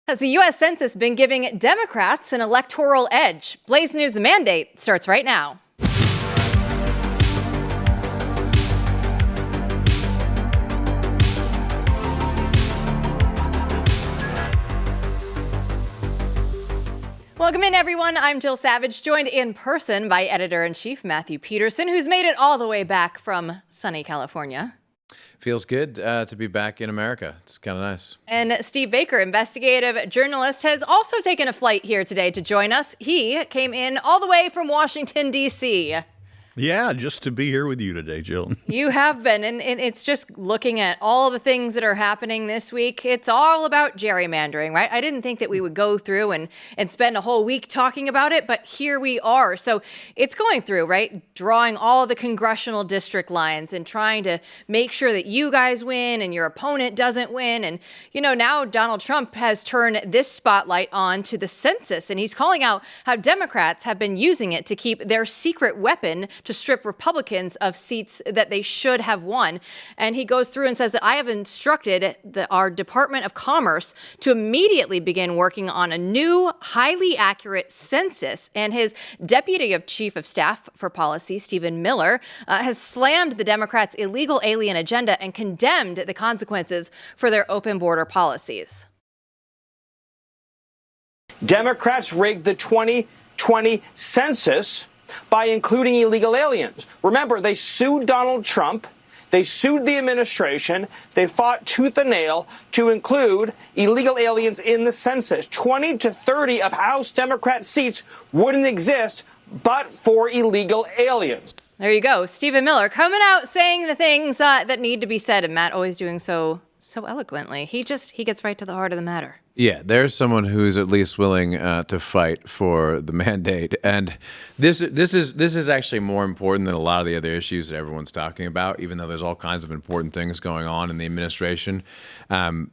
Has the U.S. Census been giving Democrats an electoral edge? Blaze News The Mandate starts right now. Welcome in, everyone. I'm Jill Savage, joined in person by Editor-in-Chief Matthew Peterson, who's made it all the way back from sunny California. Feels good to be back in America. It's kind of nice. And Steve Baker, investigative journalist, has also taken a flight here today to join us. He came in all the way from Washington, D.C. Yeah, just to be here with you today, Jill. You have been, and it's just looking at all the things that are happening this week. It's all about gerrymandering, right? I didn't think that we would go through and spend a whole week talking about it, but here we are. So it's going through, right? Drawing all the congressional district lines and trying to make sure that you guys win and your opponent doesn't win. And, you know, now Donald Trump has turned this spotlight on to the census, and he's calling out how Democrats have been using it to keep their secret weapon to strip Republicans of seats that they should have won. And he goes through and says that I have instructed our Department of Commerce to immediately begin working on a new, highly accurate census. And his Deputy of Chief of Staff for Policy, Stephen Miller, has slammed the Democrats' illegal alien agenda and condemned the consequences for their open border policies. Democrats rigged the 2020 census by including illegal aliens. Remember, they sued Donald Trump. They sued the administration. They fought tooth and nail to include illegal aliens in the census. 20 to 30 of House Democrat seats wouldn't exist but for illegal aliens. There you go. Stephen Miller coming out saying the things that need to be said, and Matt always doing so eloquently. He gets right to the heart of the matter. Yeah, there's someone who's at least willing to fight for the mandate, and this is actually more important than a lot of the other issues that everyone's talking about. Even though there's all kinds of important things going on in the administration,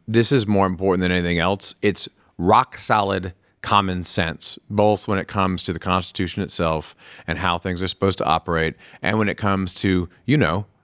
this is more important than anything else. It's rock solid common sense, both when it comes to the Constitution itself and how things are supposed to operate, and when it comes to,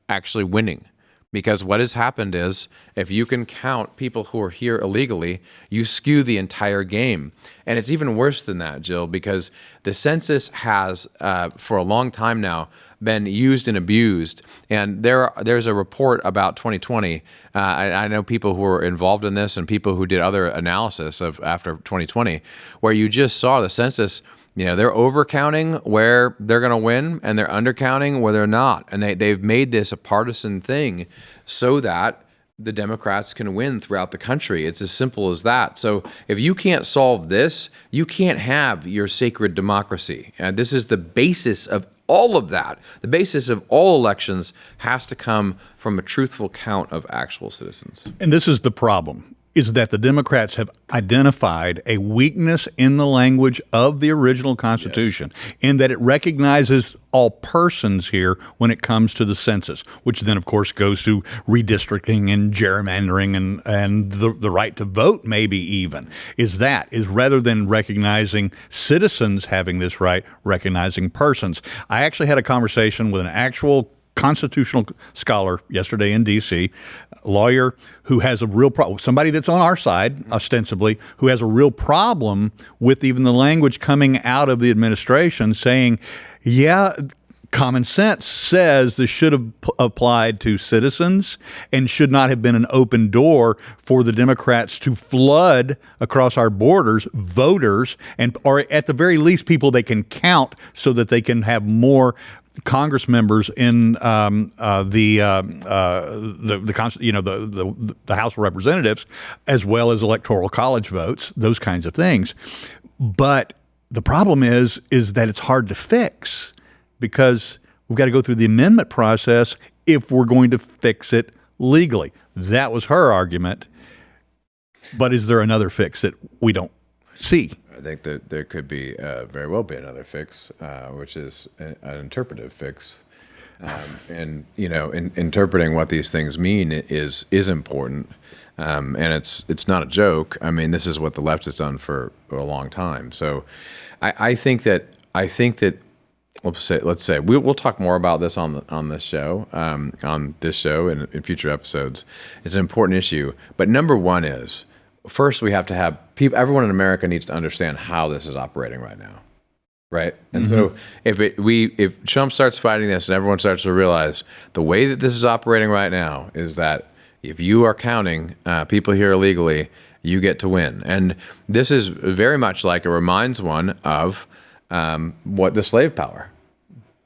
actually winning. Because what has happened is, if you can count people who are here illegally, you skew the entire game. And it's even worse than that, Jill, because the census has, for a long time now, been used and abused. And there's a report about 2020. I know people who were involved in this and people who did other analysis of after 2020, where you just saw the census. They're overcounting where they're going to win and they're undercounting where they're not. And they've made this a partisan thing so that the Democrats can win throughout the country. It's as simple as that. So if you can't solve this, you can't have your sacred democracy. And this is the basis of all of that. The basis of all elections has to come from a truthful count of actual citizens. And this is the problem, is that the Democrats have identified a weakness in the language of the original Constitution, in that it recognizes all persons here when it comes to the census, which then, of course, goes to redistricting and gerrymandering and the right to vote, maybe even, is rather than recognizing citizens having this right, recognizing persons. I actually had a conversation with an actual constitutional scholar yesterday in D.C., a lawyer who has a real problem, somebody that's on our side, ostensibly, who has a real problem with even the language coming out of the administration saying, common sense says this should have applied to citizens and should not have been an open door for the Democrats to flood across our borders voters, or at the very least people they can count so that they can have more Congress members in the House of Representatives, as well as Electoral College votes, those kinds of things. But the problem is that it's hard to fix, because we've got to go through the amendment process if we're going to fix it legally. That was her argument. But is there another fix that we don't see? I think that there could be very well be another fix, which is an interpretive fix. Interpreting what these things mean is important, and it's not a joke. I mean, this is what the left has done for a long time. So, I think that let's say we'll talk more about this on this show and in future episodes. It's an important issue, but number one is, first we have to have people, everyone in America needs to understand how this is operating right now. Right. And so if Trump starts fighting this and everyone starts to realize the way that this is operating right now is that if you are counting people here illegally, you get to win. And this is very much like, it reminds one of what the slave power.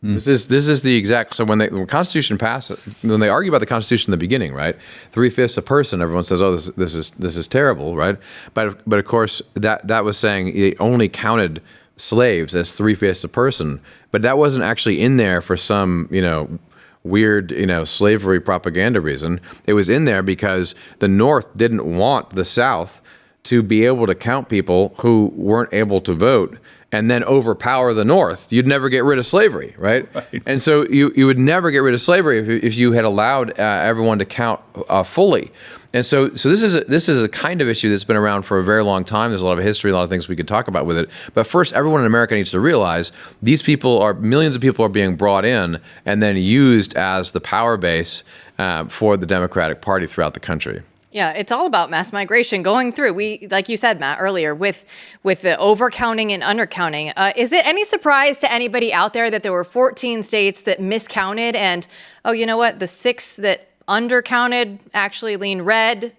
This is the exact. So when the Constitution passed, when they argue about the Constitution in the beginning, right, 3/5 a person, everyone says, "Oh, this is terrible," right? But of course that was saying it only counted slaves as 3/5 a person, but that wasn't actually in there for some weird slavery propaganda reason. It was in there because the North didn't want the South to be able to count people who weren't able to vote and then overpower the North. You'd never get rid of slavery, right? And so you would never get rid of slavery if you had allowed everyone to count fully. And so this is a kind of issue that's been around for a very long time. There's a lot of history, a lot of things we could talk about with it. But first, everyone in America needs to realize millions of people are being brought in and then used as the power base for the Democratic Party throughout the country. Yeah, it's all about mass migration going through. We, like you said, Matt, earlier, with the overcounting and undercounting. Is it any surprise to anybody out there that there were 14 states that miscounted and, oh, you know what, the 6 that undercounted actually lean red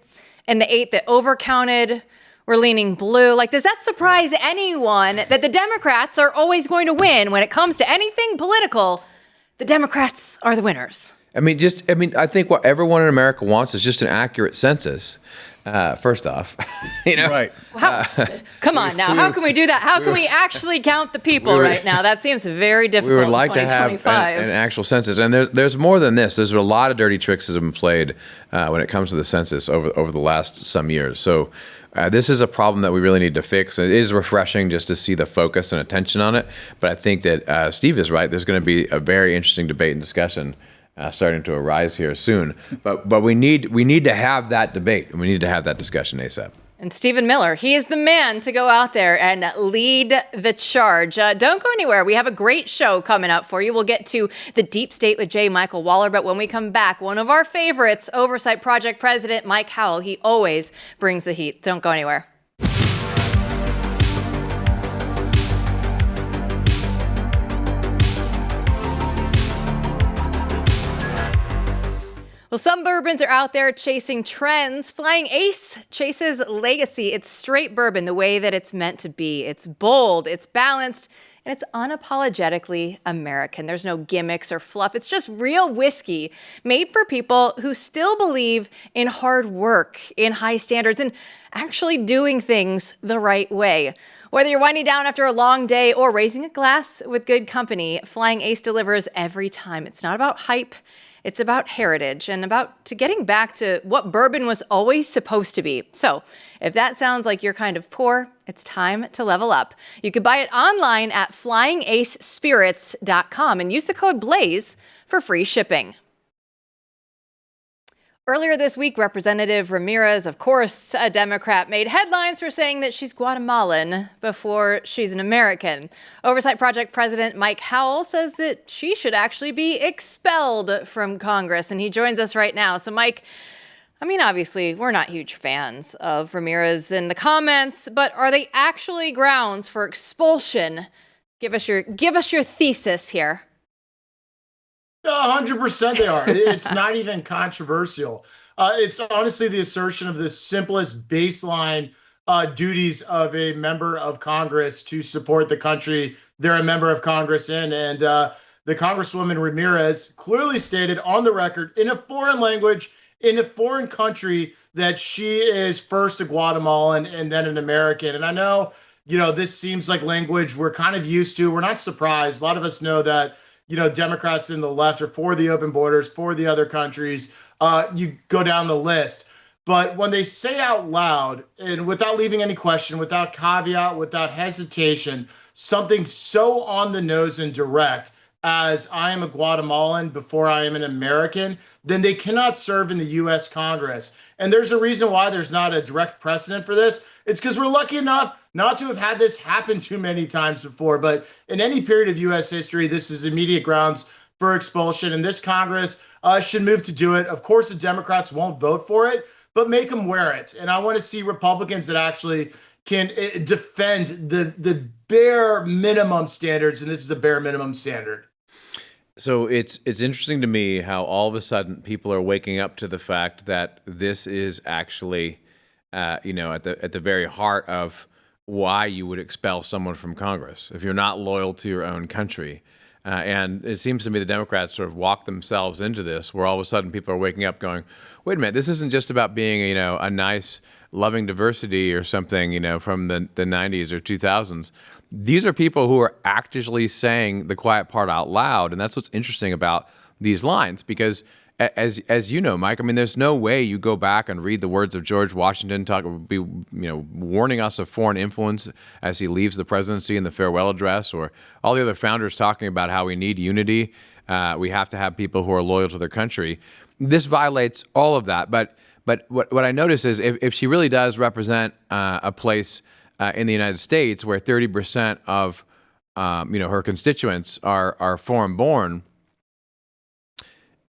and the 8 that overcounted were leaning blue? Like, does that surprise anyone that the Democrats are always going to win when it comes to anything political? The Democrats are the winners. I think what everyone in America wants is just an accurate census. First off, Right. Come on now. How can we do that? How can we actually count the people right now? That seems very difficult. We would like to have an actual census. And there's more than this. There's a lot of dirty tricks that have been played when it comes to the census over the last some years. So this is a problem that we really need to fix. It is refreshing just to see the focus and attention on it. But I think that Steve is right. There's going to be a very interesting debate and discussion starting to arise here soon. But we need to have that debate, and we need to have that discussion ASAP. And Stephen Miller, he is the man to go out there and lead the charge. Don't go anywhere. We have a great show coming up for you. We'll get to the deep state with J. Michael Waller. But when we come back, one of our favorites, Oversight Project President Mike Howell, he always brings the heat. Don't go anywhere. Well, some bourbons are out there chasing trends. Flying Ace chases legacy. It's straight bourbon the way that it's meant to be. It's bold, it's balanced, and it's unapologetically American. There's no gimmicks or fluff. It's just real whiskey made for people who still believe in hard work, in high standards, and actually doing things the right way. Whether you're winding down after a long day or raising a glass with good company, Flying Ace delivers every time. It's not about hype. It's about heritage and about getting back to what bourbon was always supposed to be. So if that sounds like you're kind of poor, it's time to level up. You can buy it online at flyingacespirits.com and use the code BLAZE for free shipping. Earlier this week, Representative Ramirez, of course a Democrat, made headlines for saying that she's Guatemalan before she's an American. Oversight Project President Mike Howell says that she should actually be expelled from Congress, and he joins us right now. So, Mike, obviously, we're not huge fans of Ramirez in the comments, but are they actually grounds for expulsion? Give us your thesis here. 100% they are. It's not even controversial. It's honestly the assertion of the simplest baseline duties of a member of Congress to support the country they're a member of Congress in. And the Congresswoman Ramirez clearly stated on the record in a foreign language, in a foreign country, that she is first a Guatemalan and then an American. And I know, this seems like language we're kind of used to. We're not surprised. A lot of us know that Democrats in the left are for the open borders, for the other countries. You go down the list. But when they say out loud, and without leaving any question, without caveat, without hesitation, something so on the nose and direct as I am a Guatemalan before I am an American, then they cannot serve in the U.S. Congress. And there's a reason why there's not a direct precedent for this. It's because we're lucky enough not to have had this happen too many times before. But in any period of U.S. history, this is immediate grounds for expulsion. And this Congress should move to do it. Of course, the Democrats won't vote for it. but make them wear it. And I want to see Republicans that actually can defend the bare minimum standards, and this is a bare minimum standard. So it's interesting to me how all of a sudden people are waking up to the fact that this is actually, at the very heart of why you would expel someone from Congress if you're not loyal to your own country. And it seems to me the Democrats sort of walked themselves into this, where all of a sudden people are waking up going, wait a minute, this isn't just about being, a nice, loving diversity or something, from the 90s or 2000s. These are people who are actively saying the quiet part out loud. And that's what's interesting about these lines, because as you know, Mike, I mean, there's no way you go back and read the words of George Washington warning us of foreign influence as he leaves the presidency in the farewell address, or all the other founders talking about how we need unity. We have to have people who are loyal to their country. This violates all of that. But what I notice is if she really does represent a place in the United States where 30% of her constituents are foreign born,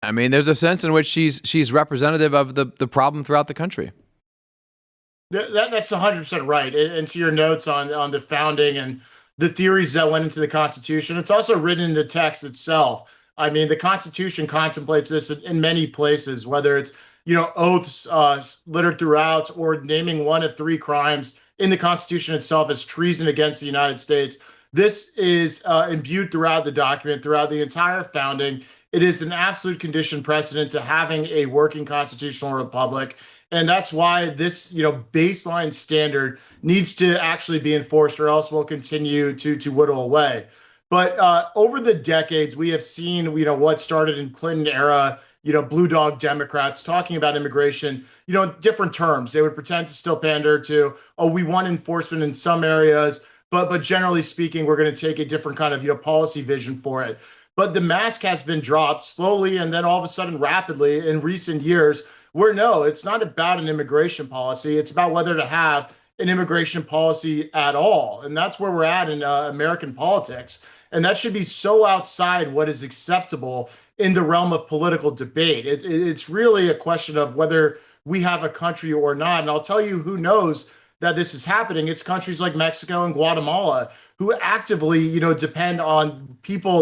I mean, there's a sense in which she's representative of the problem throughout the country. That's 100% right. And to your notes on the founding and the theories that went into the Constitution, it's also written in the text itself. I mean, the Constitution contemplates this in many places, whether it's oaths littered throughout, or naming one of 3 crimes in the Constitution itself as treason against the United States. This is imbued throughout the document, throughout the entire founding. It is an absolute condition precedent to having a working constitutional republic. And that's why this, baseline standard needs to actually be enforced, or else we'll continue to whittle away. But over the decades, we have seen, what started in Clinton era, blue dog Democrats talking about immigration, in different terms. They would pretend to still pander to, we want enforcement in some areas, but generally speaking, we're going to take a different kind of, policy vision for it. But the mask has been dropped slowly and then all of a sudden rapidly in recent years, where no, it's not about an immigration policy. It's about whether to have an immigration policy at all. And that's where we're at in American politics. And that should be so outside what is acceptable in the realm of political debate. It's really a question of whether we have a country or not. And I'll tell you who knows that this is happening. It's countries like Mexico and Guatemala who actively, depend on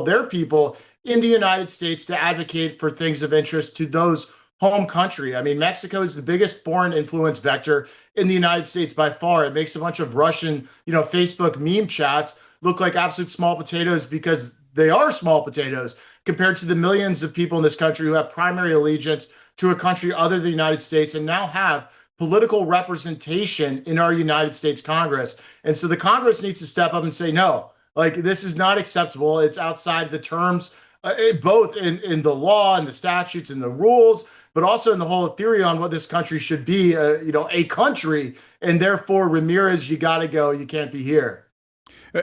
their people in the United States to advocate for things of interest to those home country. I mean, Mexico is the biggest foreign influence vector in the United States by far. It makes a bunch of Russian, Facebook meme chats look like absolute small potatoes, because they are small potatoes compared to the millions of people in this country who have primary allegiance to a country other than the United States and now have political representation in our United States Congress. And so the Congress needs to step up and say, no, this is not acceptable. It's outside the terms, both in the law and the statutes and the rules, but also in the whole theory on what this country should be, a country. And therefore, Ramirez, you got to go. You can't be here.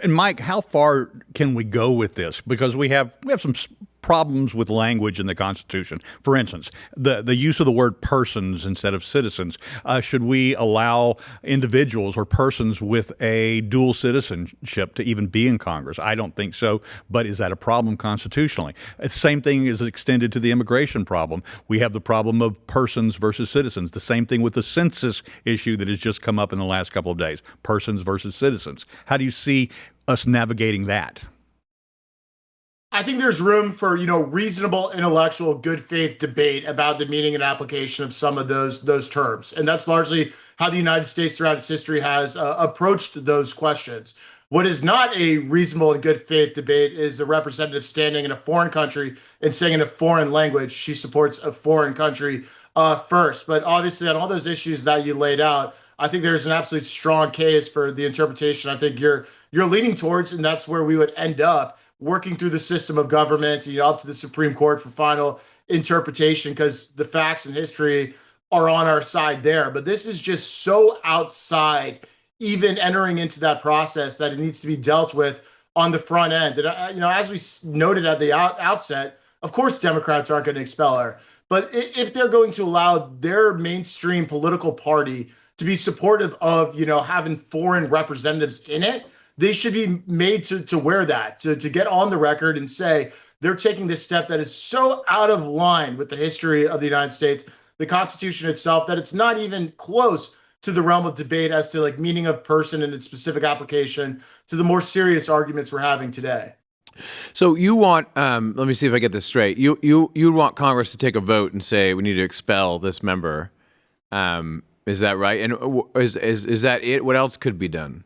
And Mike, how far can we go with this? Because we have some problems with language in the Constitution. For instance, the use of the word persons instead of citizens. Should we allow individuals or persons with a dual citizenship to even be in Congress? I don't think so. But is that a problem constitutionally? The same thing is extended to the immigration problem. We have the problem of persons versus citizens. The same thing with the census issue that has just come up in the last couple of days. Persons versus citizens. How do you see us navigating that? I think there's room for, reasonable, intellectual, good faith debate about the meaning and application of some of those terms. And that's largely how the United States throughout its history has approached those questions. What is not a reasonable and good faith debate is a representative standing in a foreign country and saying in a foreign language she supports a foreign country first. But obviously on all those issues that you laid out, I think there's an absolutely strong case for the interpretation I think you're leaning towards, and that's where we would end up working through the system of government, up to the Supreme Court for final interpretation, because the facts and history are on our side there. But this is just so outside even entering into that process that it needs to be dealt with on the front end. And, as we noted at the outset, of course, Democrats aren't going to expel her. But if they're going to allow their mainstream political party to be supportive of, having foreign representatives in it, they should be made to wear that, to get on the record and say they're taking this step that is so out of line with the history of the United States the Constitution itself, that it's not even close to the realm of debate as to like meaning of person and its specific application to the more serious arguments we're having today. So you want, let me see if I get this straight. You want Congress to take a vote and say we need to expel this member. Is that right? And is that it? What else could be done?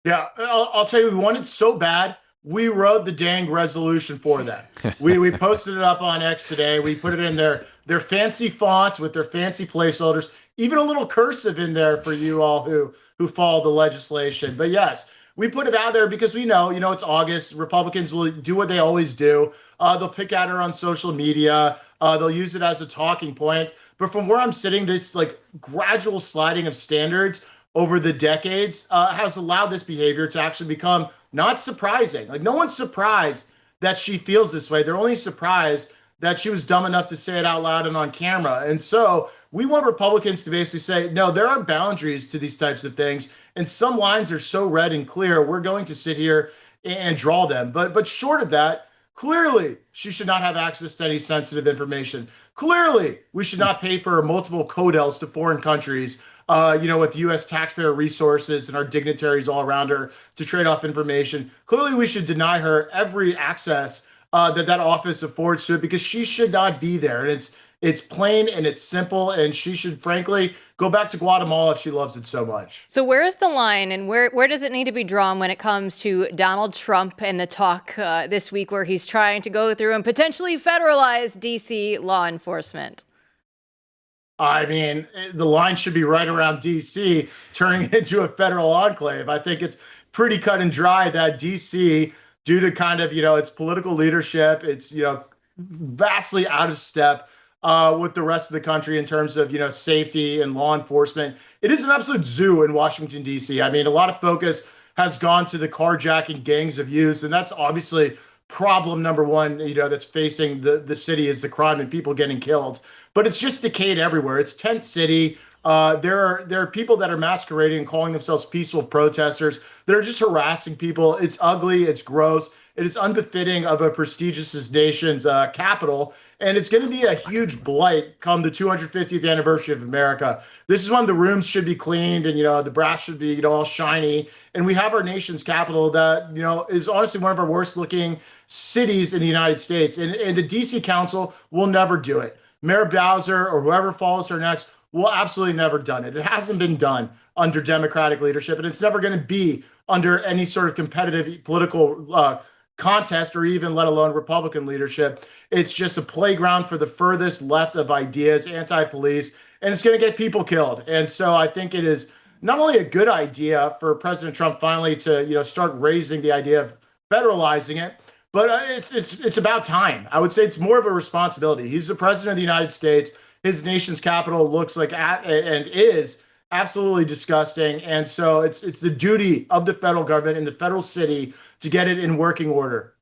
Yeah, I'll tell you, we want it so bad. We wrote the dang resolution for them. We posted it up on X today. We put it in their fancy font with their fancy placeholders, even a little cursive in there for you all who follow the legislation. But yes, we put it out there because we know, it's August. Republicans will do what they always do. They'll pick at her on social media. They'll use it as a talking point. But from where I'm sitting, this like gradual sliding of standards over the decades has allowed this behavior to actually become not surprising. Like no one's surprised that she feels this way. They're only surprised that she was dumb enough to say it out loud and on camera. And so we want Republicans to basically say, no, there are boundaries to these types of things. And some lines are so red and clear, we're going to sit here and draw them. But short of that, clearly she should not have access to any sensitive information. Clearly, we should not pay for multiple codels to foreign countries, with U.S. taxpayer resources and our dignitaries all around her to trade off information. Clearly, we should deny her every access that office affords to it because she should not be there. And it's plain and it's simple, and she should frankly go back to Guatemala if she loves it so much. So where is the line, and where does it need to be drawn when it comes to Donald Trump and the talk this week where he's trying to go through and potentially federalize D.C. law enforcement? I mean, the line should be right around D.C., turning it into a federal enclave. I think it's pretty cut and dry that D.C., due to kind of, its political leadership, it's, vastly out of step with the rest of the country in terms of, safety and law enforcement. It is an absolute zoo in Washington, D.C. I mean, a lot of focus has gone to the carjacking gangs of youth, and that's obviously problem number one, that's facing the city is the crime and people getting killed. But it's just decayed everywhere. It's tent city. There are people that are masquerading and calling themselves peaceful protesters that are just harassing people. It's ugly. It's gross. It is unbefitting of a prestigious nation's capital. And it's going to be a huge blight come the 250th anniversary of America. This is when the rooms should be cleaned and, the brass should be, all shiny. And we have our nation's capital that, is honestly one of our worst looking cities in the United States. And the DC Council will never do it. Mayor Bowser or whoever follows her next will absolutely never done it. It hasn't been done under Democratic leadership, and it's never going to be under any sort of competitive political contest or even let alone Republican leadership. It's just a playground for the furthest left of ideas, anti-police, and it's going to get people killed. And so I think it is not only a good idea for President Trump finally to start raising the idea of federalizing it, but it's about time. I would say it's more of a responsibility. He's the president of the United States. His nation's capital looks like and is absolutely disgusting. And so it's the duty of the federal government and the federal city to get it in working order.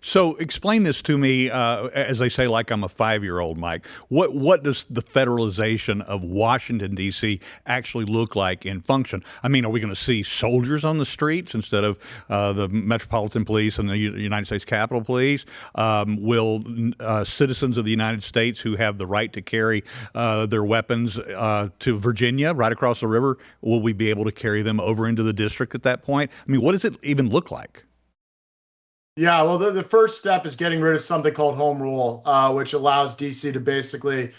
So explain this to me, as they say, like I'm a 5-year-old, Mike. What does the federalization of Washington, D.C. actually look like in function? I mean, are we going to see soldiers on the streets instead of the Metropolitan Police and the United States Capitol Police? Will citizens of the United States who have the right to carry their weapons to Virginia, right across the river, will we be able to carry them over into the district at that point? I mean, what does it even look like? Yeah, well, the first step is getting rid of something called home rule, which allows DC to basically,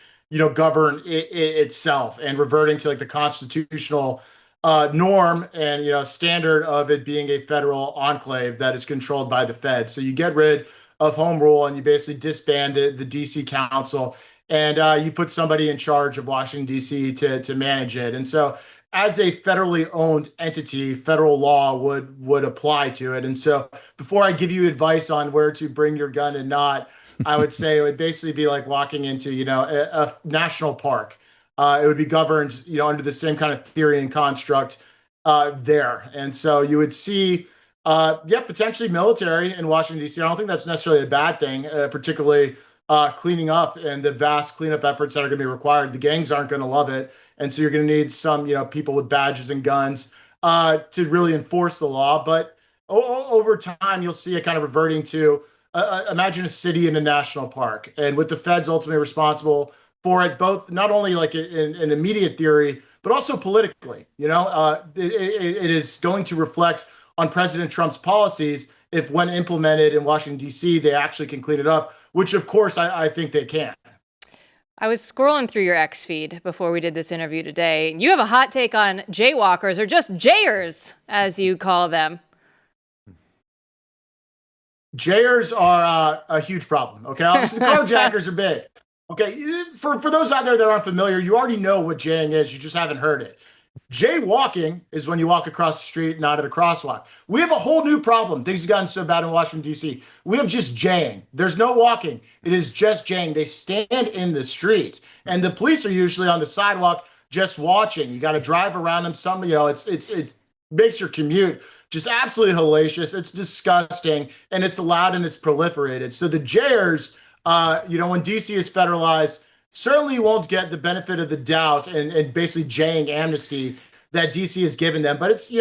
govern itself and reverting to like the constitutional norm and, standard of it being a federal enclave that is controlled by the Fed. So you get rid of home rule and you basically disband the DC Council and you put somebody in charge of Washington, D.C. to manage it. And so as a federally owned entity, federal law would apply to it. And so before I give you advice on where to bring your gun and not, I would say it would basically be like walking into, a national park. It would be governed, under the same kind of theory and construct there. And so you would see, potentially military in Washington, D.C. I don't think that's necessarily a bad thing, particularly cleaning up and the vast cleanup efforts that are going to be required. The gangs aren't going to love it. And so you're going to need some, people with badges and guns to really enforce the law. But over time, you'll see it kind of reverting to imagine a city in a national park. And with the feds ultimately responsible for it, both not only like in immediate theory, but also politically. It is going to reflect on President Trump's policies if, when implemented in Washington, D.C., they actually can clean it up, which, of course, I think they can. I was scrolling through your X feed before we did this interview today. You have a hot take on jaywalkers, or just Jayers, as you call them. Jayers are a huge problem. Okay, obviously the carjackers are big. Okay, for those out there that aren't familiar, you already know what jaying is. You just haven't heard it. Jaywalking is when you walk across the street, not at a crosswalk. We have a whole new problem. Things have gotten so bad in Washington, D.C. We have just jaying. There's no walking. It is just jaying. They stand in the streets, and the police are usually on the sidewalk just watching. You got to drive around them. It makes your commute just absolutely hellacious. It's disgusting, and it's allowed and it's proliferated. So the jayers, when D.C. is federalized, certainly won't get the benefit of the doubt and basically jaying amnesty that DC has given them. But it's,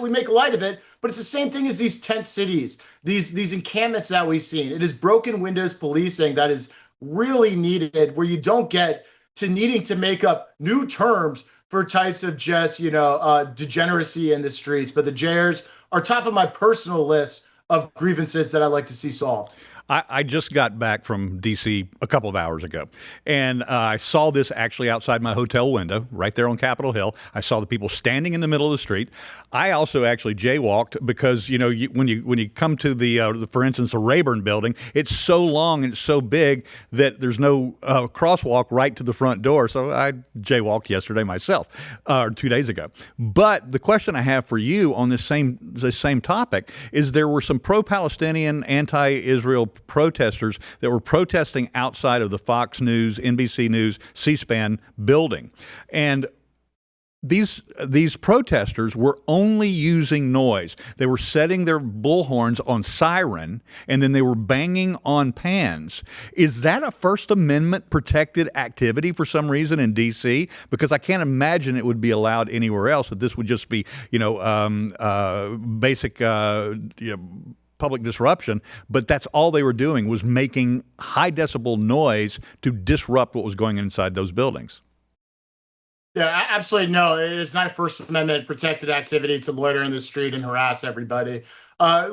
we make light of it, but it's the same thing as these tent cities, these encampments that we've seen. It is broken windows policing that is really needed, where you don't get to needing to make up new terms for types of just, degeneracy in the streets. But the jayers are top of my personal list of grievances that I'd like to see solved. I just got back from D.C. a couple of hours ago, and I saw this actually outside my hotel window, right there on Capitol Hill. I saw the people standing in the middle of the street. I also actually jaywalked because, when you come to the for instance, the Rayburn building, it's so long and it's so big that there's no crosswalk right to the front door. So I jaywalked yesterday myself, or 2 days ago. But the question I have for you on this same topic is there were some pro-Palestinian, anti-Israel protesters that were protesting outside of the Fox News, NBC News, C-SPAN building. And these protesters were only using noise. They were setting their bullhorns on siren, and then they were banging on pans. Is that a First Amendment protected activity for some reason in D.C.? Because I can't imagine it would be allowed anywhere else, that this would just be, basic, public disruption, but that's all they were doing was making high decibel noise to disrupt what was going inside those buildings. Yeah, absolutely. No, it is not a First Amendment protected activity to loiter in the street and harass everybody.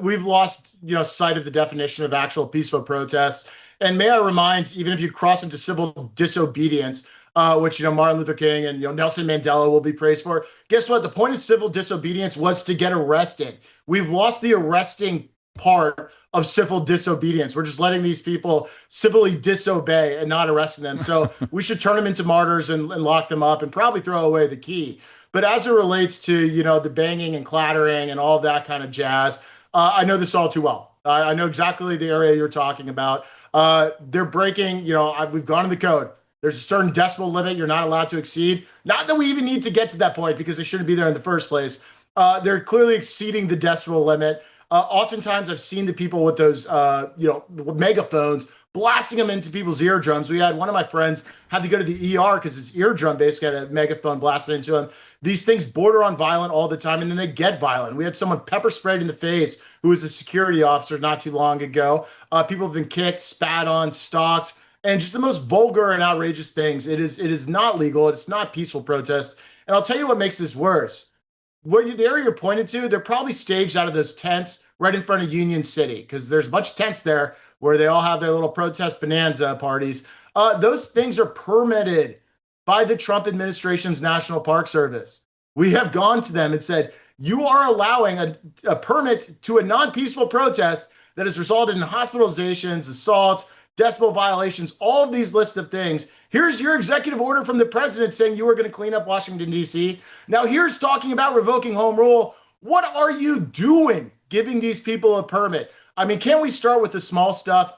We've lost, sight of the definition of actual peaceful protest. And may I remind, even if you cross into civil disobedience, which, Martin Luther King and, Nelson Mandela will be praised for, guess what? The point of civil disobedience was to get arrested. We've lost the arresting part of civil disobedience. We're just letting these people civilly disobey and not arresting them. So we should turn them into martyrs and lock them up and probably throw away the key. But as it relates to, the banging and clattering and all that kind of jazz, I know this all too well. I know exactly the area you're talking about. They're breaking, we've gone to the code. There's a certain decibel limit you're not allowed to exceed. Not that we even need to get to that point because they shouldn't be there in the first place. They're clearly exceeding the decibel limit. Oftentimes I've seen the people with those, megaphones blasting them into people's eardrums. We had one of my friends had to go to the ER because his eardrum basically had a megaphone blasted into him. These things border on violent all the time, and then they get violent. We had someone pepper sprayed in the face who was a security officer not too long ago. People have been kicked, spat on, stalked, and just the most vulgar and outrageous things. It is not legal. It's not peaceful protest. And I'll tell you what makes this worse. The area you're pointed to, they're probably staged out of those tents right in front of Union City, because there's a bunch of tents there where they all have their little protest bonanza parties. Those things are permitted by the Trump administration's National Park Service. We have gone to them and said, you are allowing a permit to a non-peaceful protest that has resulted in hospitalizations, assaults, decibel violations, all of these lists of things. Here's your executive order from the president saying you are going to clean up Washington, D.C. Now here's talking about revoking home rule. What are you doing giving these people a permit? I mean, can't we start with the small stuff?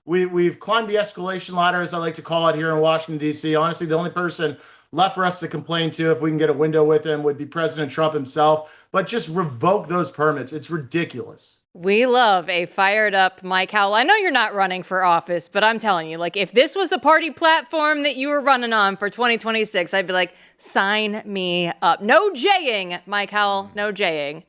We've climbed the escalation ladder, as I like to call it, here in Washington, D.C. Honestly, the only person left for us to complain to, if we can get a window with him, would be President Trump himself. But just revoke those permits. It's ridiculous. We love a fired up Mike Howell. I know you're not running for office, but I'm telling you, if this was the party platform that you were running on for 2026, I'd be like, sign me up. No jaying, Mike Howell, no jaying.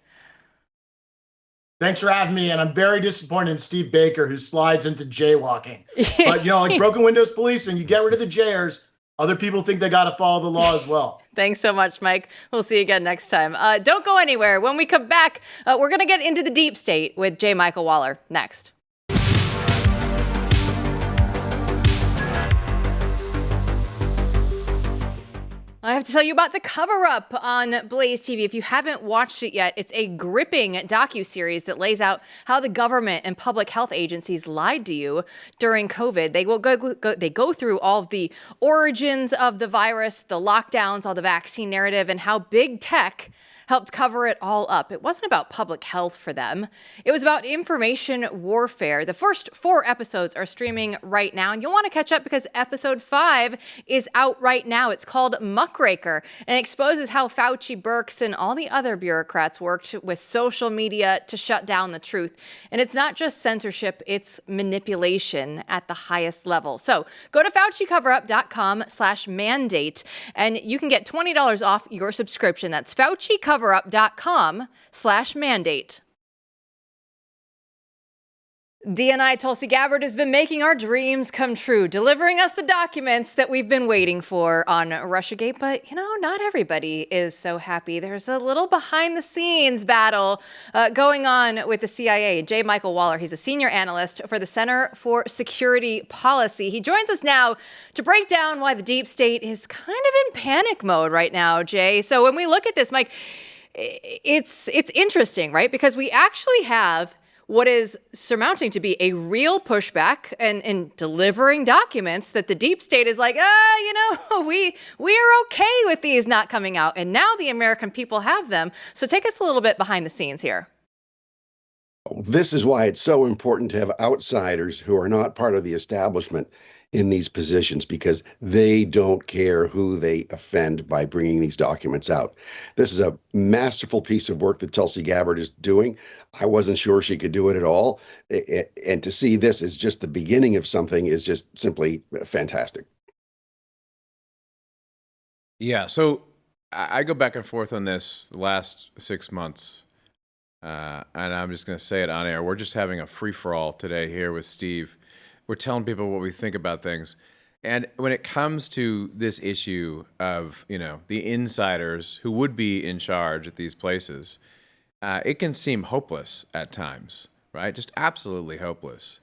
Thanks for having me, and I'm very disappointed in Steve Baker, who slides into jaywalking. But, broken windows policing, you get rid of the jayers, Other people think they got to follow the law as well. Thanks so much, Mike. We'll see you again next time. Don't go anywhere. When we come back, we're going to get into the deep state with J. Michael Waller next. I have to tell you about The Cover-Up on Blaze TV. If you haven't watched it yet, it's a gripping docuseries that lays out how the government and public health agencies lied to you during COVID. They go through all of the origins of the virus, the lockdowns, all the vaccine narrative, and how big tech helped cover it all up. It wasn't about public health for them. It was about information warfare. The first 4 episodes are streaming right now, and you'll want to catch up because episode 5 is out right now. It's called Muckraker, and exposes how Fauci, Birx, and all the other bureaucrats worked with social media to shut down the truth. And it's not just censorship, it's manipulation at the highest level. So go to FauciCoverup.com/mandate, and you can get $20 off your subscription. That's FauciCoverup.com/mandate. DNI Tulsi Gabbard has been making our dreams come true, delivering us the documents that we've been waiting for on Russiagate. But, not everybody is so happy. There's a little behind-the-scenes battle going on with the CIA. J. Michael Waller, he's a senior analyst for the Center for Security Policy. He joins us now to break down why the deep state is kind of in panic mode right now, Jay. So when we look at this, Mike, it's interesting, right? Because we actually have what is surmounting to be a real pushback and delivering documents that the deep state is like, we are okay with these not coming out. And now the American people have them. So take us a little bit behind the scenes here. This is why it's so important to have outsiders who are not part of the establishment in these positions, because they don't care who they offend by bringing these documents out. This is a masterful piece of work that Tulsi Gabbard is doing. I wasn't sure she could do it at all. And to see this as just the beginning of something is just simply fantastic. Yeah, so I go back and forth on this the last 6 months. And I'm just going to say it on air. We're just having a free-for-all today here with Steve. We're telling people what we think about things. And when it comes to this issue of, the insiders who would be in charge at these places, it can seem hopeless at times, right? Just absolutely hopeless.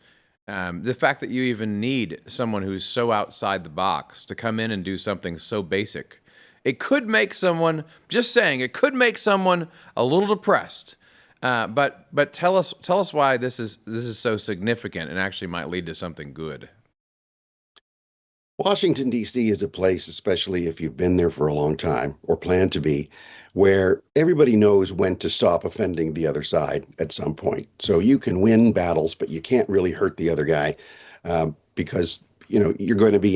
The fact that you even need someone who's so outside the box to come in and do something so basic, it could make someone, just saying, it could make someone a little depressed. But tell us why this is so significant and actually might lead to something good. Washington, D.C. is a place, especially if you've been there for a long time or plan to be, where everybody knows when to stop offending the other side at some point. So you can win battles, but you can't really hurt the other guy because, you're going to be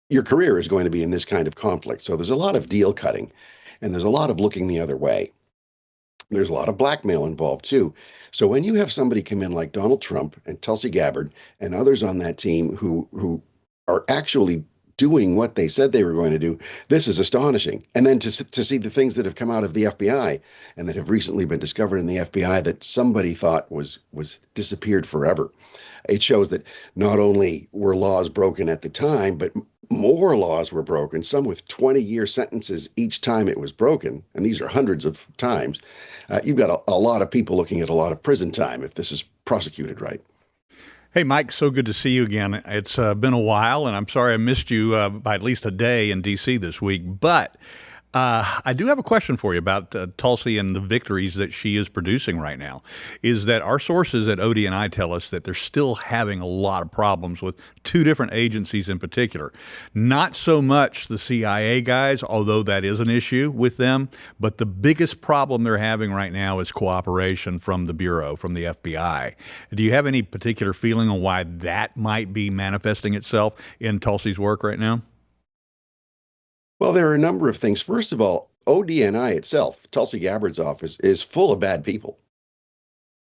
your career is going to be in this kind of conflict. So there's a lot of deal cutting and there's a lot of looking the other way. There's a lot of blackmail involved, too. So when you have somebody come in like Donald Trump and Tulsi Gabbard and others on that team who are actually doing what they said they were going to do, this is astonishing. And then to see the things that have come out of the FBI and that have recently been discovered in the FBI that somebody thought was disappeared forever. It shows that not only were laws broken at the time, but more laws were broken, some with 20-year sentences each time it was broken. And these are hundreds of times. You've got a lot of people looking at a lot of prison time if this is prosecuted right. Hey, Mike, so good to see you again. It's been a while, and I'm sorry I missed you by at least a day in D.C. this week. But I do have a question for you about Tulsi and the victories that she is producing right now. Is that our sources at ODNI tell us that they're still having a lot of problems with 2 different agencies in particular. Not so much the CIA guys, although that is an issue with them, but the biggest problem they're having right now is cooperation from the Bureau, from the FBI. Do you have any particular feeling on why that might be manifesting itself in Tulsi's work right now? Well, there are a number of things. First of all, ODNI itself, Tulsi Gabbard's office, is full of bad people.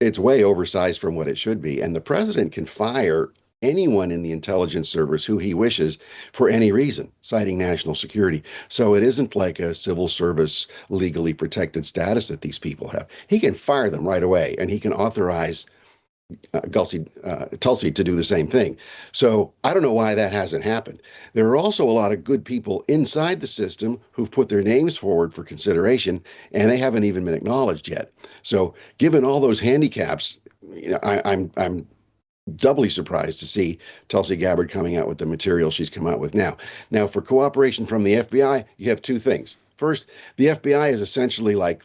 It's way oversized from what it should be. And the president can fire anyone in the intelligence service who he wishes for any reason, citing national security. So it isn't like a civil service legally protected status that these people have. He can fire them right away, and he can authorize Tulsi to do the same thing. So I don't know why that hasn't happened. There are also a lot of good people inside the system who've put their names forward for consideration, and they haven't even been acknowledged yet. So given all those handicaps, I'm doubly surprised to see Tulsi Gabbard coming out with the material she's come out with now. Now, for cooperation from the FBI, you have two things. First, the FBI is essentially like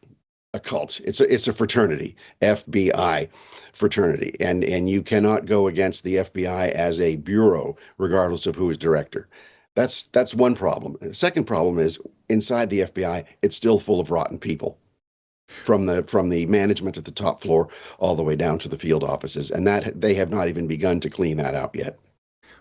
a cult. It's a fraternity, FBI fraternity, and you cannot go against the FBI as a bureau, regardless of who is director. That's one problem. The second problem is inside the FBI, it's still full of rotten people, from the management at the top floor all the way down to the field offices, and that they have not even begun to clean that out yet.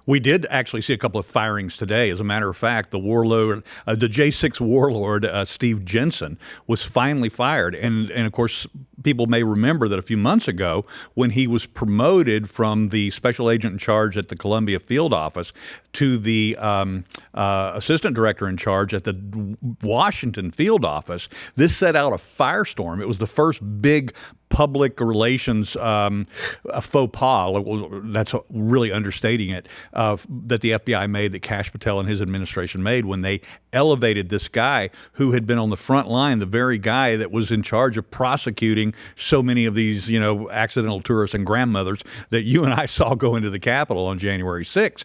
We did actually see a couple of firings today. As a matter of fact, the warlord, the J6 warlord, Steve Jensen, was finally fired. And of course, people may remember that a few months ago, when he was promoted from the special agent in charge at the Columbia field office to the assistant director in charge at the Washington field office, this set out a firestorm. It was the first big public relations faux pas, that's really understating it, that the FBI made, that Kash Patel and his administration made when they elevated this guy who had been on the front line, the very guy that was in charge of prosecuting so many of these, accidental tourists and grandmothers that you and I saw go into the Capitol on January 6th.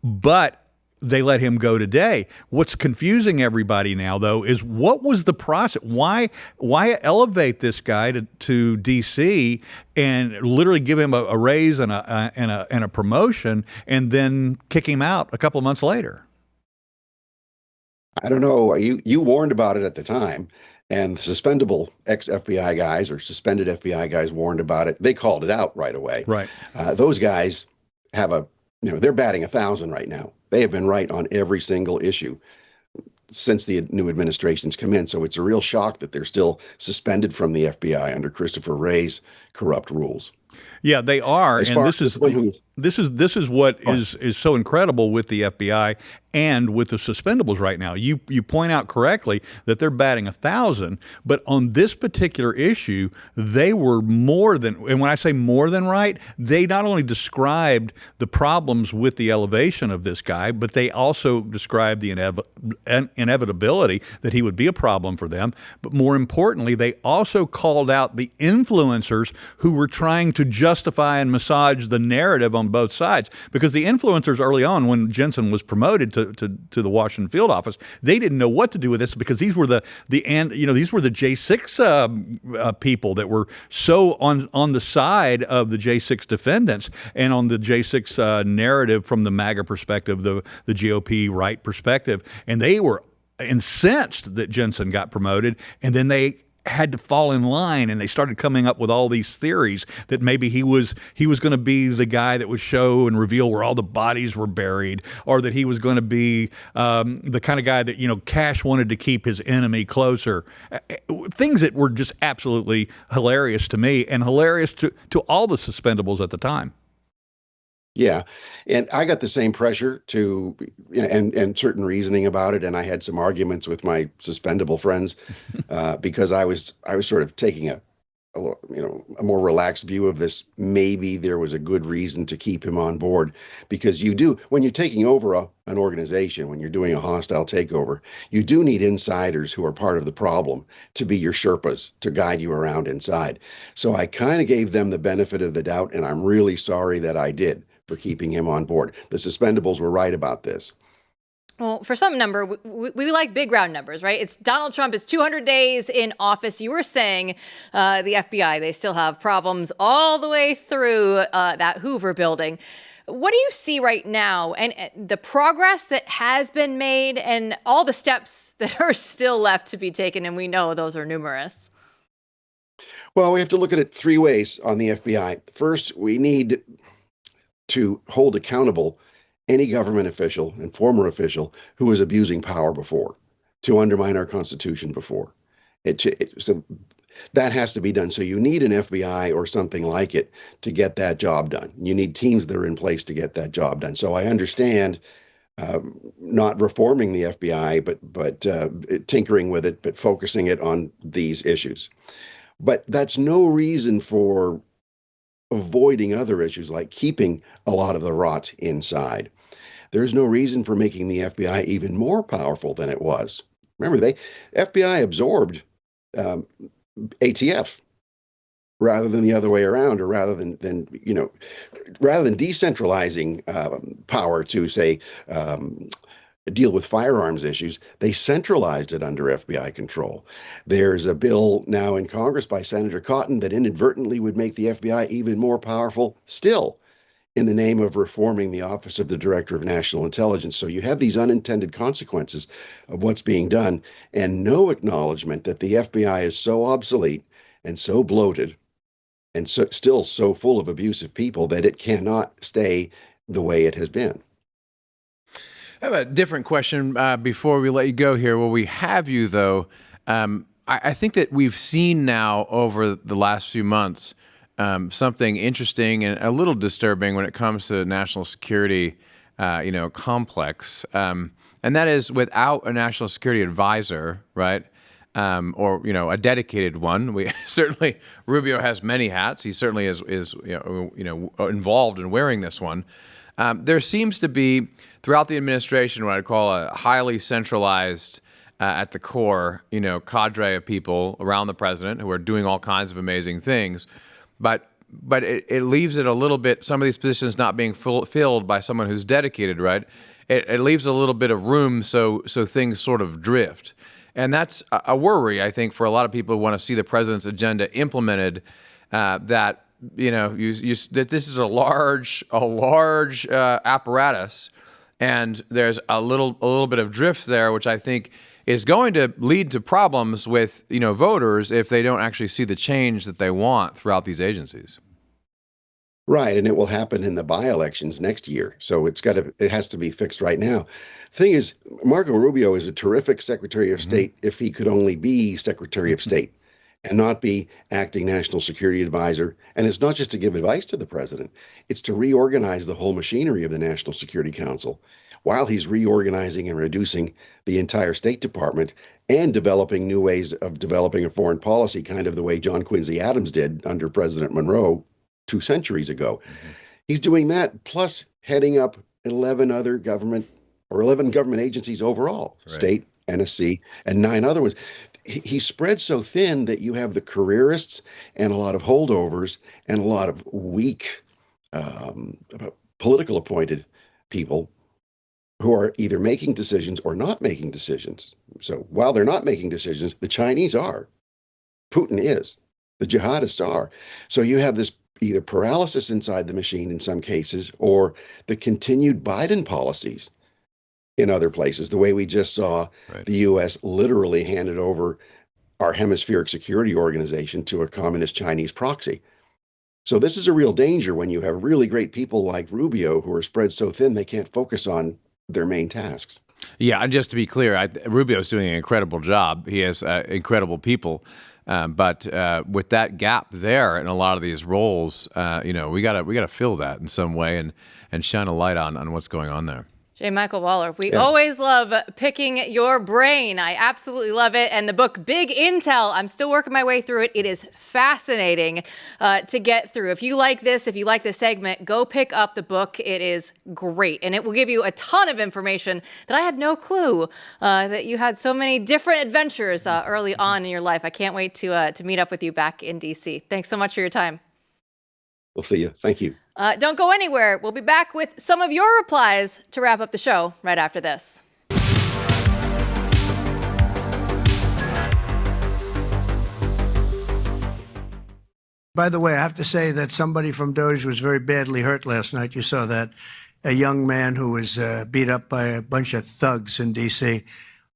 But they let him go today. What's confusing everybody now, though, is what was the process? Why elevate this guy to D.C. and literally give him a raise and a promotion, and then kick him out a couple of months later? I don't know. You warned about it at the time, and the suspendable ex-FBI guys or suspended FBI guys warned about it. They called it out right away. Right. Those guys have they're batting 1,000 right now. They have been right on every single issue since the new administration's come in. So it's a real shock that they're still suspended from the FBI under Christopher Wray's corrupt rules. Yeah, they are, and this is what is so incredible with the FBI and with the suspendables right now. You point out correctly that they're batting 1,000, but on this particular issue, they were more than, and when I say more than right, they not only described the problems with the elevation of this guy, but they also described the inevitability that he would be a problem for them. But more importantly, they also called out the influencers who were trying to justify and massage the narrative on both sides, because the influencers early on, when Jensen was promoted to the Washington field office, they didn't know what to do with this, because these were the J6 people that were so on the side of the J6 defendants and on the J6 narrative from the MAGA perspective, the GOP right perspective, and they were incensed that Jensen got promoted, and then they had to fall in line, and they started coming up with all these theories that maybe he was going to be the guy that would show and reveal where all the bodies were buried, or that he was going to be the kind of guy that Kash wanted to keep his enemy closer. Things that were just absolutely hilarious to me and hilarious to all the suspendables at the time. Yeah, and I got the same pressure and certain reasoning about it, and I had some arguments with my suspendable friends because I was sort of taking a more relaxed view of this. Maybe there was a good reason to keep him on board, because when you're taking over an organization, when you're doing a hostile takeover, you do need insiders who are part of the problem to be your Sherpas, to guide you around inside. So I kind of gave them the benefit of the doubt, and I'm really sorry that I did, for keeping him on board. The suspendables were right about this. Well, for some number, we like big round numbers, right? It's Donald Trump is 200 days in office. You were saying the FBI, they still have problems all the way through that Hoover building. What do you see right now, and the progress that has been made and all the steps that are still left to be taken? And we know those are numerous. Well, we have to look at it three ways on the FBI. First, we need to hold accountable any government official and former official who was abusing power before, to undermine our Constitution before. So that has to be done. So you need an FBI or something like it to get that job done. You need teams that are in place to get that job done. So I understand not reforming the FBI, but tinkering with it, but focusing it on these issues. But that's no reason for avoiding other issues like keeping a lot of the rot inside. There's no reason for making the FBI even more powerful than it was. Remember, FBI absorbed ATF rather than the other way around, or rather than decentralizing power to, say, deal with firearms issues, they centralized it under FBI control. There's a bill now in Congress by Senator Cotton that inadvertently would make the FBI even more powerful still, in the name of reforming the Office of the Director of National Intelligence. So you have these unintended consequences of what's being done, and no acknowledgement that the FBI is so obsolete and so bloated and still so full of abusive people that it cannot stay the way it has been. I have a different question before we let you go here. While we have you, though, I think that we've seen now over the last few months something interesting and a little disturbing when it comes to national security, complex, and that is without a national security advisor, right? Or a dedicated one. We certainly, Rubio has many hats. He certainly is involved in wearing this one. There seems to be throughout the administration what I'd call a highly centralized, at the core, cadre of people around the president who are doing all kinds of amazing things. But it leaves it a little bit, some of these positions not being filled by someone who's dedicated, right? It leaves a little bit of room so things sort of drift. And that's a worry, I think, for a lot of people who want to see the president's agenda implemented, that that this is a large apparatus, and there's a little bit of drift there, which I think is going to lead to problems with voters if they don't actually see the change that they want throughout these agencies. Right, and it will happen in the by-elections next year. So it has to be fixed right now. Thing is, Marco Rubio is a terrific Secretary of State if he could only be Secretary of State and not be acting national security advisor. And it's not just to give advice to the president, it's to reorganize the whole machinery of the National Security Council while he's reorganizing and reducing the entire State Department and developing new ways of developing a foreign policy, kind of the way John Quincy Adams did under President Monroe 2 centuries ago. He's doing that, plus heading up 11 government agencies overall, right. State, NSC, and 9 other ones. He spread so thin that you have the careerists and a lot of holdovers and a lot of weak political appointed people who are either making decisions or not making decisions. So while they're not making decisions, the Chinese are. Putin is. The jihadists are. So you have this either paralysis inside the machine in some cases, or the continued Biden policies in other places, the way we just saw right. The U.S. literally handed over our hemispheric security organization to a communist Chinese proxy. So this is a real danger when you have really great people like Rubio who are spread so thin they can't focus on their main tasks. Yeah, and just to be clear, Rubio's doing an incredible job. He has incredible people. But with that gap there in a lot of these roles, we gotta fill that in some way and shine a light on what's going on there. J. Michael Waller, we always love picking your brain. I absolutely love it. And the book, Big Intel, I'm still working my way through it. It is fascinating to get through. If you like this segment, go pick up the book. It is great. And it will give you a ton of information that I had no clue that you had so many different adventures early on in your life. I can't wait to meet up with you back in D.C. Thanks so much for your time. We'll see you. Thank you. Don't go anywhere. We'll be back with some of your replies to wrap up the show right after this. By the way, I have to say that somebody from Doge was very badly hurt last night. You saw that. A young man who was beat up by a bunch of thugs in D.C.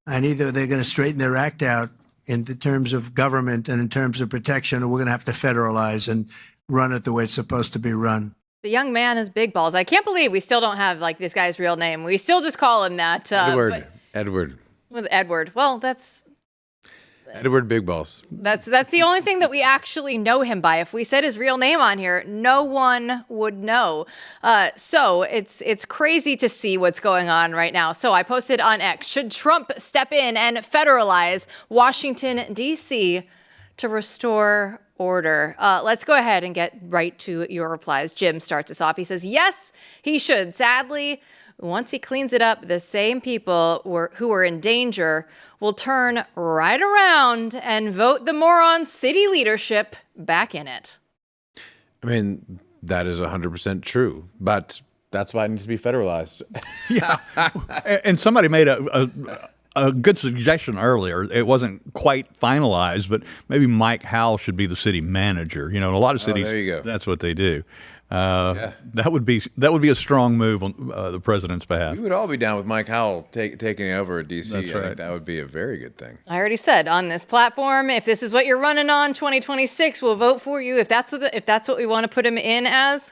And either they're going to straighten their act out in the terms of government and in terms of protection, or we're going to have to federalize and run it the way it's supposed to be run. The young man is big balls. I can't believe we still don't have this guy's real name. We still just call him that. Edward. With Edward. Well, that's Edward Big Balls. That's the only thing that we actually know him by. If we said his real name on here, no one would know. So it's crazy to see what's going on right now. So I posted on X, should Trump step in and federalize Washington, D.C.? to restore order. Let's go ahead and get right to your replies. Jim starts us off. He says, yes, he should. Sadly, once he cleans it up, the same people who are in danger will turn right around and vote the moron city leadership back in it. I mean, that is 100% true, but that's why it needs to be federalized. Yeah. And somebody made a good suggestion earlier. It wasn't quite finalized, but maybe Mike Howell should be the city manager. You know, in a lot of cities, there you go. That's what they do. That would be a strong move on the president's behalf. We would all be down with Mike Howell taking over D.C. That's I right. think that would be a very good thing. I already said on this platform, if this is what you're running on 2026, we'll vote for you. If that's what we want to put him in as,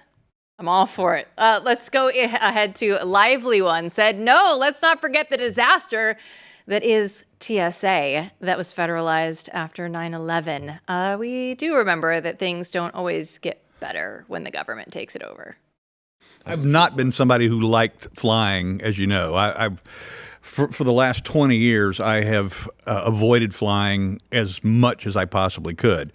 I'm all for it. Let's go ahead to Lively One. Said, no, let's not forget the disaster that is TSA that was federalized after 9/11. We do remember that things don't always get better when the government takes it over. I've not been somebody who liked flying, as you know. For the last 20 years, I have avoided flying as much as I possibly could.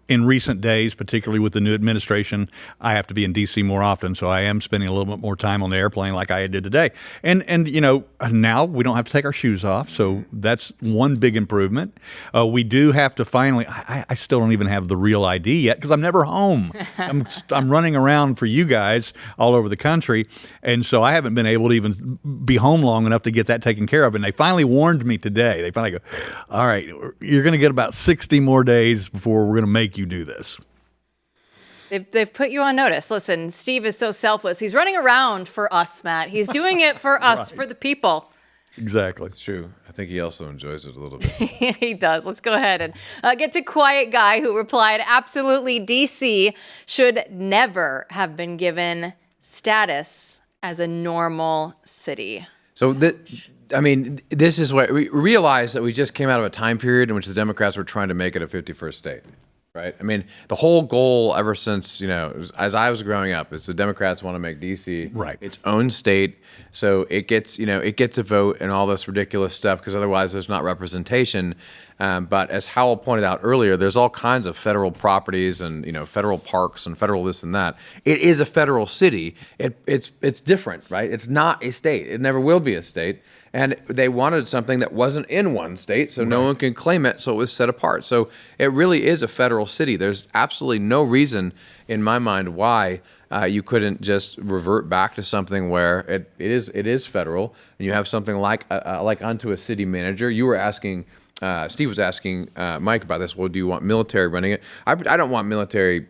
In recent days, particularly with the new administration, I have to be in D.C. more often, so I am spending a little bit more time on the airplane like I did today. And you know, now we don't have to take our shoes off, so that's one big improvement. We do have to finally, I still don't even have the real ID yet because I'm never home. I'm running around for you guys all over the country, and so I haven't been able to even be home long enough to get that taken care of. And they finally warned me today. They finally go, all right, you're going to get about 60 more days before we're going to make you do this. They've put you on notice. Listen, Steve is so selfless. He's running around for us, Matt. He's doing it for us, for the people. Exactly. It's true. I think he also enjoys it a little bit. He does. Let's go ahead and get to Quiet Guy, who replied, absolutely, D.C. should never have been given status as a normal city. So this is what we realize, that we just came out of a time period in which the Democrats were trying to make it a 51st state, right? I mean, the whole goal ever since, as I was growing up, is the Democrats want to make D.C. its own state, so it gets a vote and all this ridiculous stuff, because otherwise there's not representation. But as Howell pointed out earlier, there's all kinds of federal properties and federal parks and federal this and that. It is a federal city. It's different, right? It's not a state. It never will be a state. And they wanted something that wasn't in one state, so no one can claim it, so it was set apart. So it really is a federal city. There's absolutely no reason in my mind why you couldn't just revert back to something where it is federal, and you have something like unto a city manager. You were asking, Steve was asking Mike about this. Well, do you want military running it? I don't want military,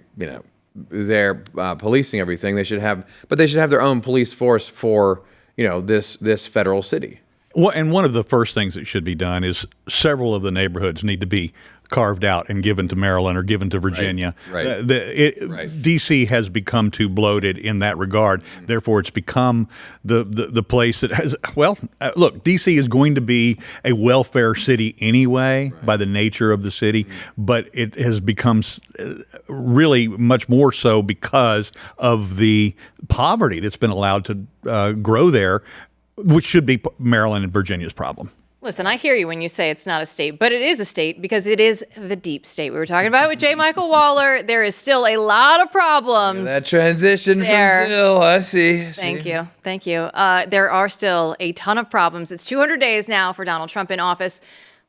they're policing everything. They should have their own police force for this federal city. Well, and one of the first things that should be done is several of the neighborhoods need to be carved out and given to Maryland or given to Virginia. Right. D.C. has become too bloated in that regard. Therefore, it's become the place that has, look, D.C. is going to be a welfare city anyway by the nature of the city, but it has become really much more so because of the poverty that's been allowed to grow there, which should be Maryland and Virginia's problem. Listen, I hear you when you say it's not a state, but it is a state because it is the deep state we were talking about with J. Michael Waller. There is still a lot of problems. That transition there. From Jill, I see. Thank you. There are still a ton of problems. It's 200 days now for Donald Trump in office.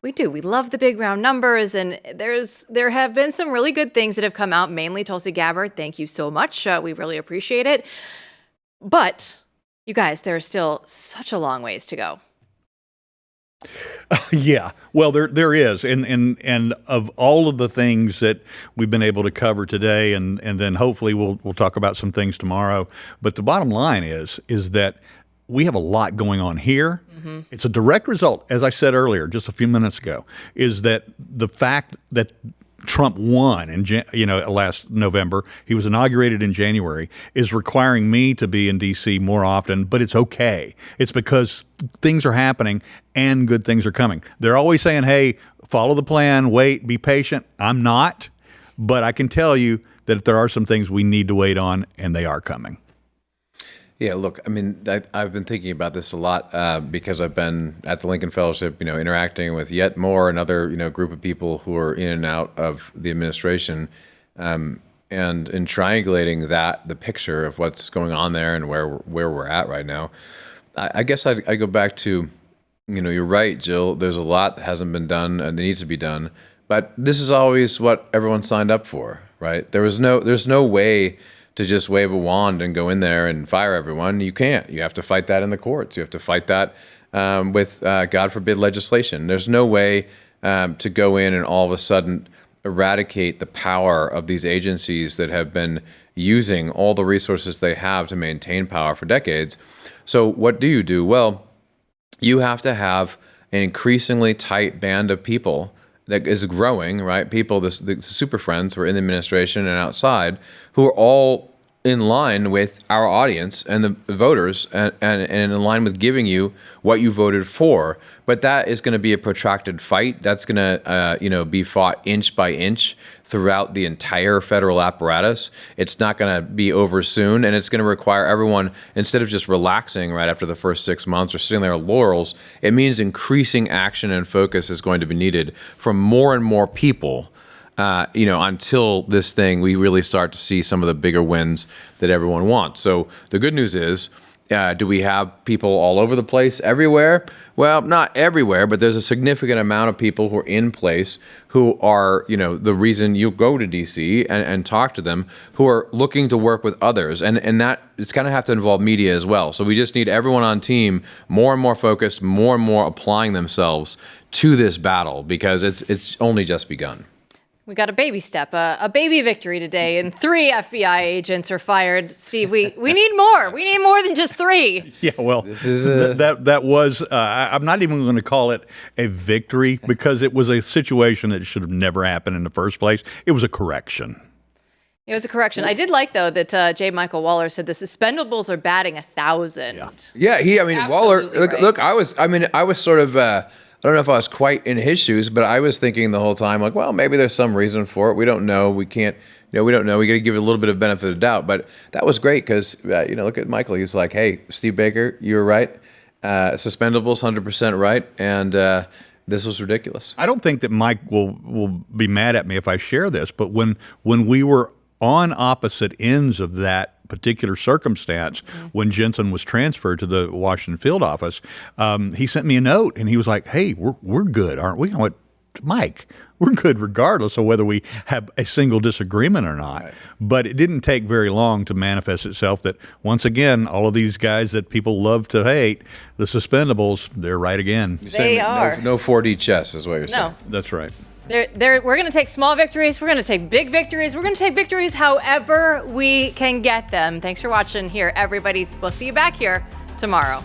We love the big round numbers, and there have been some really good things that have come out, mainly Tulsi Gabbard. Thank you so much. We really appreciate it. But, you guys, there is still such a long ways to go. Yeah, well, there is, and of all of the things that we've been able to cover today, and then hopefully we'll talk about some things tomorrow. But the bottom line is that we have a lot going on here. Mm-hmm. It's a direct result, as I said earlier, just a few minutes ago, is that the fact that Trump won in last November, he was inaugurated in January, is requiring me to be in D.C. more often, but it's okay. It's because things are happening and good things are coming. They're always saying, hey, follow the plan, wait, be patient. I'm not, but I can tell you that there are some things we need to wait on, and they are coming. Yeah, look, I mean, I've been thinking about this a lot because I've been at the Lincoln Fellowship, interacting with yet more another, group of people who are in and out of the administration, and in triangulating the picture of what's going on there and where we're at right now. I guess I go back to, you're right, Jill. There's a lot that hasn't been done and that needs to be done, but this is always what everyone signed up for, right? There's no way to just wave a wand and go in there and fire everyone. You can't. You have to fight that in the courts. You have to fight that with, God forbid, legislation. There's no way to go in and all of a sudden eradicate the power of these agencies that have been using all the resources they have to maintain power for decades. So what do you do? Well, you have to have an increasingly tight band of people that is growing, right? People, the super friends who are in the administration and outside, who are all in line with our audience and the voters and in line with giving you what you voted for. But that is going to be a protracted fight. That's going to, be fought inch by inch throughout the entire federal apparatus. It's not going to be over soon, and it's going to require everyone, instead of just relaxing right after the first 6 months or sitting there on laurels, it means increasing action and focus is going to be needed from more and more people. Until this thing, we really start to see some of the bigger wins that everyone wants. So the good news is, do we have people all over the place everywhere? Well, not everywhere, but there's a significant amount of people who are in place who are, the reason you go to DC and talk to them, who are looking to work with others. And that it's going to have to involve media as well. So we just need everyone on team more and more focused, more and more applying themselves to this battle, because it's only just begun. We got a baby step, a baby victory today, and 3 FBI agents are fired. Steve, we need more. We need more than just 3. Yeah, well, this is that was. I'm not even going to call it a victory, because it was a situation that should have never happened in the first place. It was a correction. It was a correction. I did like, though, that J. Michael Waller said the suspendables are batting 1,000. Yeah. Waller. Look, right. I was sort of. I don't know if I was quite in his shoes, but I was thinking the whole time, like, well, maybe there's some reason for it. We don't know. We can't, we don't know. We got to give it a little bit of benefit of the doubt. But that was great because, look at Michael. He's like, hey, Steve Baker, you were right. Suspendables, 100% right. And this was ridiculous. I don't think that Mike will be mad at me if I share this, but when we were on opposite ends of that particular circumstance, when Jensen was transferred to the Washington field office, he sent me a note and he was like, hey, we're good, aren't we? I went, Mike, we're good regardless of whether we have a single disagreement or not. Right. But it didn't take very long to manifest itself that, once again, all of these guys that people love to hate, the suspendables, they're right again. They are. No 4D chess is what you're saying. No. That's right. We're going to take small victories. We're going to take big victories. We're going to take victories however we can get them. Thanks for watching here, everybody. We'll see you back here tomorrow.